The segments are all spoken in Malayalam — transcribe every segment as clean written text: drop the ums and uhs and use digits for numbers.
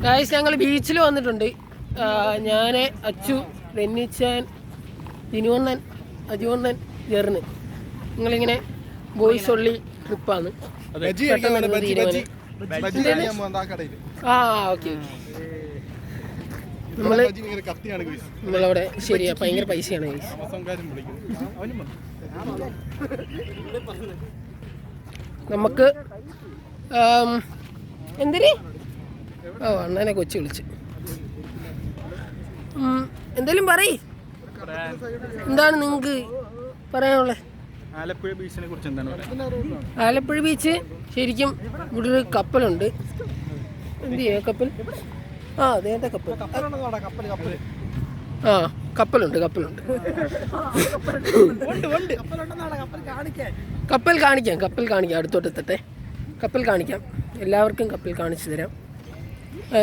ഗായ്സ് ഞങ്ങൾ ബീച്ചിൽ വന്നിട്ടുണ്ട്. ഞാൻ, അച്ചു, റെന്നിച്ചാൻ, ദിനുവണ്ണൻ, അജുവണ്ണൻ, ജെറിന്. നിങ്ങളിങ്ങനെ ബോയ്സ് ഒള്ളി ട്രിപ്പാണ്. ഓക്കെ. നമ്മളവിടെ ശരിയാ, ഭയങ്കര പൈസയാണ് ഗൈസ്. നമുക്ക് എന്തിന് അണ്ണനെ കൊച്ചു വിളിച്ച് എന്തേലും പറയ്. എന്താണ് നിങ്ങൾക്ക് പറയാനുള്ളത്? ആലപ്പുഴ ബീച്ചിനെ കുറിച്ച് എന്താണ് പറയുക? ആലപ്പുഴ ബീച്ച് ശരിക്കും ഇവിടെ ഒരു കപ്പലുണ്ട്. എന്ത് ചെയ്യാ കപ്പൽ? അതേണ്ട കപ്പൽ. കപ്പലുണ്ട്. കപ്പൽ കാണിക്കാം. അടുത്തോട്ട് എത്തട്ടെ. കപ്പൽ കാണിക്കാം. എല്ലാവർക്കും കപ്പൽ കാണിച്ചു തരാം.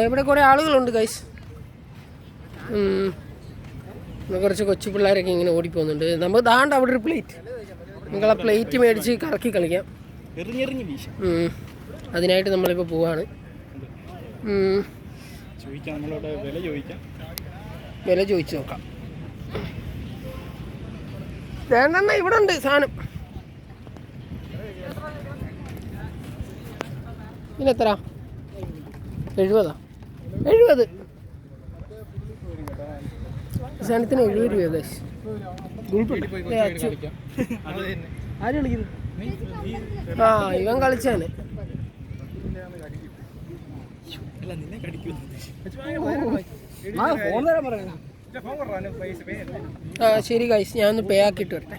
ഇവിടെ കുറേ ആളുകളുണ്ട് ഗൈസ്. കുറച്ച് കൊച്ചു പിള്ളേരൊക്കെ ഇങ്ങനെ ഓടിപ്പോകുന്നുണ്ട്. നമുക്ക് ദാണ്ട് അവിടെ ഒരു പ്ലേറ്റ്. നമുക്ക് ആ പ്ലേറ്റ് മേടിച്ച് കറക്കി കളിക്കാം. അതിനായിട്ട് നമ്മളിപ്പോൾ പോവാണ്. വില ചോദിച്ചു നോക്കാം. വേണ്ടെണ്ണ ഇവിടെ ഉണ്ട് സാധനം. ഇതിനെത്ര? 70. സാധനത്തിന് 70 രൂപ ഗൈസ്. ഇവൻ കളിച്ചാണ്. ശരി ഗൈസ്, ഞാൻ ഒന്ന് പേ ആക്കിയിട്ട് വരട്ടെ.